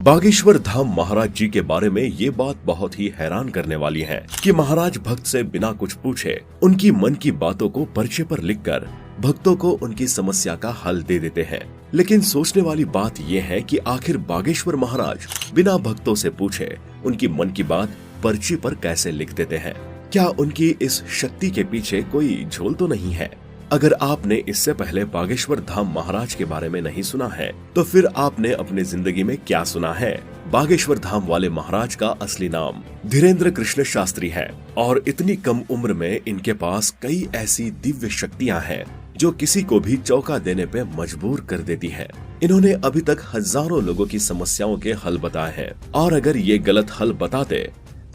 बागेश्वर धाम महाराज जी के बारे में ये बात बहुत ही हैरान करने वाली है कि महाराज भक्त से बिना कुछ पूछे उनकी मन की बातों को पर्चे पर लिखकर भक्तों को उनकी समस्या का हल दे देते हैं। लेकिन सोचने वाली बात यह है कि आखिर बागेश्वर महाराज बिना भक्तों से पूछे उनकी मन की बात पर्ची पर कैसे लिख देते हैं। क्या उनकी इस शक्ति के पीछे कोई झोल तो नहीं है? अगर आपने इससे पहले बागेश्वर धाम महाराज के बारे में नहीं सुना है तो फिर आपने अपनी जिंदगी में क्या सुना है। बागेश्वर धाम वाले महाराज का असली नाम धीरेन्द्र कृष्ण शास्त्री है और इतनी कम उम्र में इनके पास कई ऐसी दिव्य शक्तियां हैं जो किसी को भी चौंका देने पे मजबूर कर देती है। इन्होंने अभी तक हजारों लोगों की समस्याओं के हल बताए हैं और अगर ये गलत हल बताते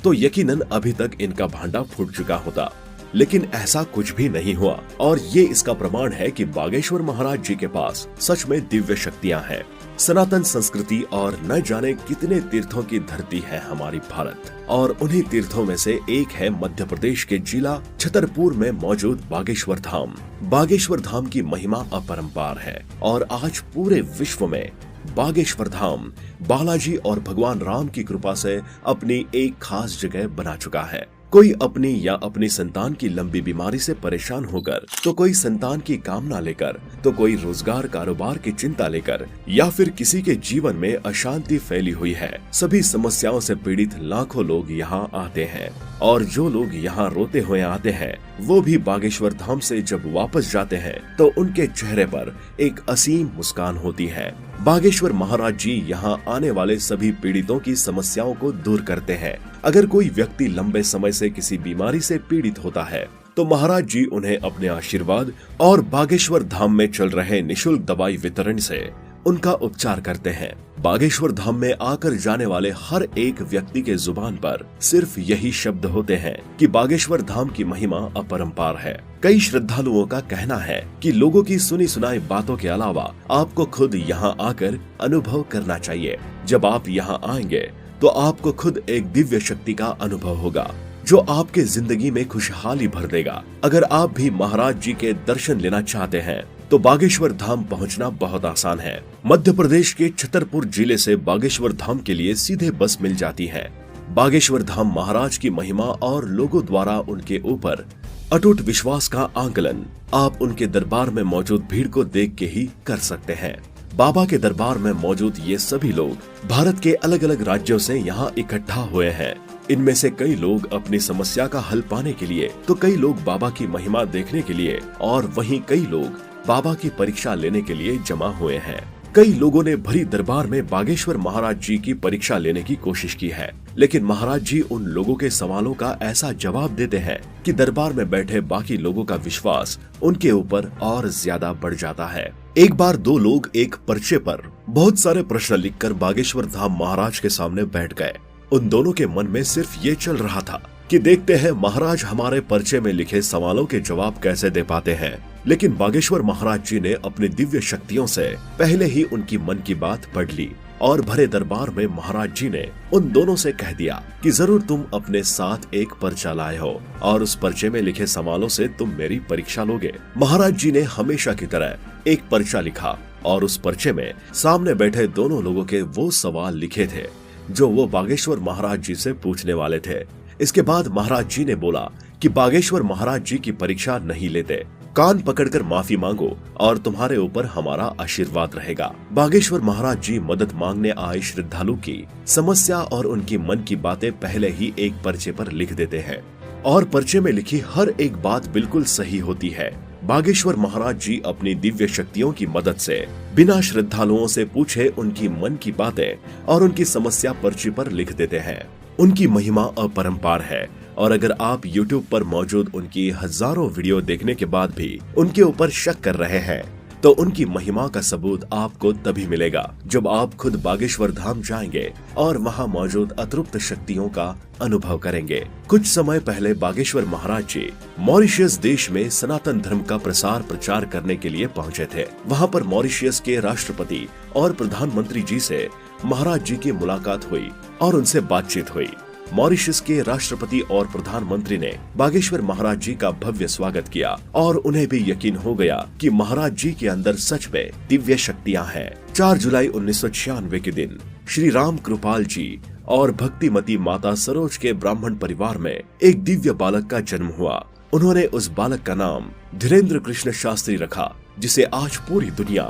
तो यकीनन अभी तक इनका भांडा फूट चुका होता, लेकिन ऐसा कुछ भी नहीं हुआ और ये इसका प्रमाण है कि बागेश्वर महाराज जी के पास सच में दिव्य शक्तियां हैं। सनातन संस्कृति और न जाने कितने तीर्थों की धरती है हमारी भारत और उन्हीं तीर्थों में से एक है मध्य प्रदेश के जिला छतरपुर में मौजूद बागेश्वर धाम। बागेश्वर धाम की महिमा अपरंपार है और आज पूरे विश्व में बागेश्वर धाम बालाजी और भगवान राम की कृपा से अपनी एक खास जगह बना चुका है। कोई अपनी या अपनी संतान की लंबी बीमारी से परेशान होकर, तो कोई संतान की कामना लेकर, तो कोई रोजगार कारोबार की चिंता लेकर या फिर किसी के जीवन में अशांति फैली हुई है। सभी समस्याओं से पीड़ित लाखों लोग यहाँ आते हैं और जो लोग यहाँ रोते हुए आते हैं वो भी बागेश्वर धाम से जब वापस जाते हैं तो उनके चेहरे पर एक असीम मुस्कान होती है। बागेश्वर महाराज जी यहाँ आने वाले सभी पीड़ितों की समस्याओं को दूर करते हैं। अगर कोई व्यक्ति लंबे समय से किसी बीमारी से पीड़ित होता है तो महाराज जी उन्हें अपने आशीर्वाद और बागेश्वर धाम में चल रहे निशुल्क दवाई वितरण से उनका उपचार करते हैं। बागेश्वर धाम में आकर जाने वाले हर एक व्यक्ति के जुबान पर सिर्फ यही शब्द होते हैं कि बागेश्वर धाम की महिमा अपरंपार है। कई श्रद्धालुओं का कहना है कि लोगों की सुनी सुनाई बातों के अलावा आपको खुद यहाँ आकर अनुभव करना चाहिए। जब आप यहाँ आएंगे तो आपको खुद एक दिव्य शक्ति का अनुभव होगा जो आपके जिंदगी में खुशहाली भर देगा। अगर आप भी महाराज जी के दर्शन लेना चाहते हैं तो बागेश्वर धाम पहुंचना बहुत आसान है। मध्य प्रदेश के छतरपुर जिले से बागेश्वर धाम के लिए सीधे बस मिल जाती है। बागेश्वर धाम महाराज की महिमा और लोगों द्वारा उनके ऊपर अटूट विश्वास का आंकलन आप उनके दरबार में मौजूद भीड़ को देख के ही कर सकते हैं। बाबा के दरबार में मौजूद ये सभी लोग भारत के अलग अलग राज्यों से यहाँ इकट्ठा हुए हैं। इनमें से कई लोग अपनी समस्या का हल पाने के लिए, तो कई लोग बाबा की महिमा देखने के लिए और वहीं कई लोग बाबा की परीक्षा लेने के लिए जमा हुए हैं। कई लोगों ने भरी दरबार में बागेश्वर महाराज जी की परीक्षा लेने की कोशिश की है, लेकिन महाराज जी उन लोगों के सवालों का ऐसा जवाब देते हैं कि दरबार में बैठे बाकी लोगों का विश्वास उनके ऊपर और ज्यादा बढ़ जाता है। एक बार दो लोग एक पर्चे पर बहुत सारे प्रश्न लिखकर बागेश्वर धाम महाराज के सामने बैठ गए। उन दोनों के मन में सिर्फ ये चल रहा था कि देखते हैं महाराज हमारे पर्चे में लिखे सवालों के जवाब कैसे दे पाते हैं। लेकिन बागेश्वर महाराज जी ने अपनी दिव्य शक्तियों से पहले ही उनकी मन की बात पढ़ ली और भरे दरबार में महाराज जी ने उन दोनों से कह दिया कि जरूर तुम अपने साथ एक पर्चा लाए हो और उस पर्चे में लिखे सवालों से तुम मेरी परीक्षा लोगे। महाराज जी ने हमेशा की तरह एक पर्चा लिखा और उस पर्चे में सामने बैठे दोनों लोगों के वो सवाल लिखे थे जो वो बागेश्वर महाराज जी से पूछने वाले थे। इसके बाद महाराज जी ने बोला कि बागेश्वर महाराज जी की परीक्षा नहीं लेते, कान पकड़कर माफी मांगो और तुम्हारे ऊपर हमारा आशीर्वाद रहेगा। बागेश्वर महाराज जी मदद मांगने आए श्रद्धालु की समस्या और उनकी मन की बातें पहले ही एक पर्चे पर लिख देते हैं और पर्चे में लिखी हर एक बात बिल्कुल सही होती है। बागेश्वर महाराज जी अपनी दिव्य शक्तियों की मदद से बिना श्रद्धालुओं से पूछे उनकी मन की बातें और उनकी समस्या पर्ची पर लिख देते हैं। उनकी महिमा अपरंपार है और अगर आप YouTube पर मौजूद उनकी हजारों वीडियो देखने के बाद भी उनके ऊपर शक कर रहे हैं तो उनकी महिमा का सबूत आपको तभी मिलेगा जब आप खुद बागेश्वर धाम जाएंगे और वहां मौजूद अतृप्त शक्तियों का अनुभव करेंगे। कुछ समय पहले बागेश्वर महाराज जी मॉरिशस देश में सनातन धर्म का प्रसार प्रचार करने के लिए पहुंचे थे। वहां पर मॉरिशस के राष्ट्रपति और प्रधानमंत्री जी से महाराज जी की मुलाकात हुई और उनसे बातचीत हुई। मॉरिशस के राष्ट्रपति और प्रधानमंत्री ने बागेश्वर महाराज जी का भव्य स्वागत किया और उन्हें भी यकीन हो गया कि महाराज जी के अंदर सच में दिव्य शक्तियां हैं। 4 जुलाई 1996 के दिन श्री राम कृपाल जी और भक्तिमती माता सरोज के ब्राह्मण परिवार में एक दिव्य बालक का जन्म हुआ। उन्होंने उस बालक का नाम धीरेन्द्र कृष्ण शास्त्री रखा, जिसे आज पूरी दुनिया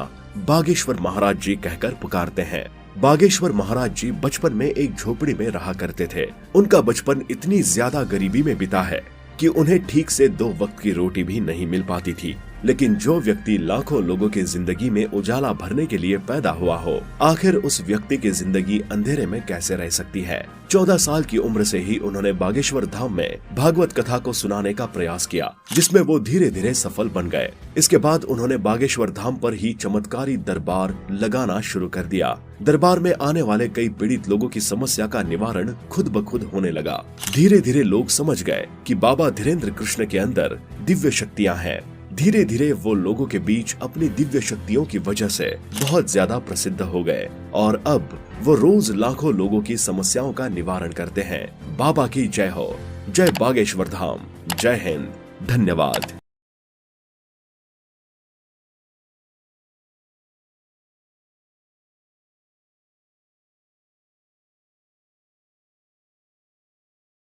बागेश्वर महाराज जी कहकर पुकारते हैं। बागेश्वर महाराज जी बचपन में एक झोपड़ी में रहा करते थे। उनका बचपन इतनी ज्यादा गरीबी में बीता है कि उन्हें ठीक से 2 वक्त की रोटी भी नहीं मिल पाती थी। लेकिन जो व्यक्ति लाखों लोगों की जिंदगी में उजाला भरने के लिए पैदा हुआ हो, आखिर उस व्यक्ति की जिंदगी अंधेरे में कैसे रह सकती है। 14 साल की उम्र से ही उन्होंने बागेश्वर धाम में भागवत कथा को सुनाने का प्रयास किया, जिसमें वो धीरे धीरे सफल बन गए। इसके बाद उन्होंने बागेश्वर धाम पर ही चमत्कारी दरबार लगाना शुरू कर दिया। दरबार में आने वाले कई पीड़ित लोगों की समस्या का निवारण खुद ब खुद होने लगा। धीरे धीरे लोग समझ गए कि बाबा धीरेन्द्र कृष्ण के अंदर दिव्य शक्तियाँ हैं। धीरे धीरे वो लोगों के बीच अपनी दिव्य शक्तियों की वजह से बहुत ज्यादा प्रसिद्ध हो गए और अब वो रोज लाखों लोगों की समस्याओं का निवारण करते हैं। बाबा की जय हो। जय बागेश्वर धाम। जय हिंद। धन्यवाद।